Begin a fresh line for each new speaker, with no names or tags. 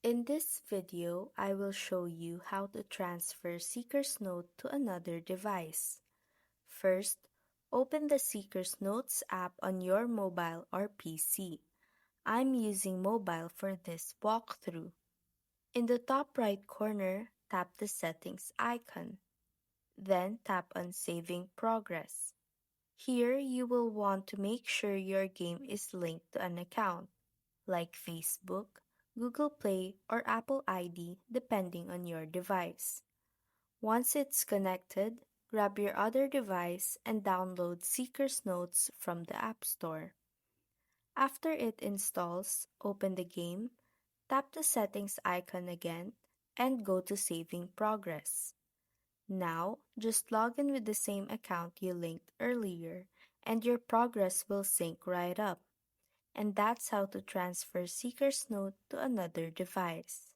In this video, I will show you how to transfer Seeker's Note to another device. First, open the Seeker's Notes app on your mobile or PC. I'm using mobile for this walkthrough. In the top right corner, tap the Settings icon. Then tap on Saving Progress. Here, you will want to make sure your game is linked to an account, like Facebook, Google Play, or Apple ID depending on your device. Once it's connected, grab your other device and download Seeker's Notes from the App Store. After it installs, open the game, tap the settings icon again, and go to Saving Progress. Now, just log in with the same account you linked earlier, and your progress will sync right up. And that's how to transfer Seeker's Note to another device.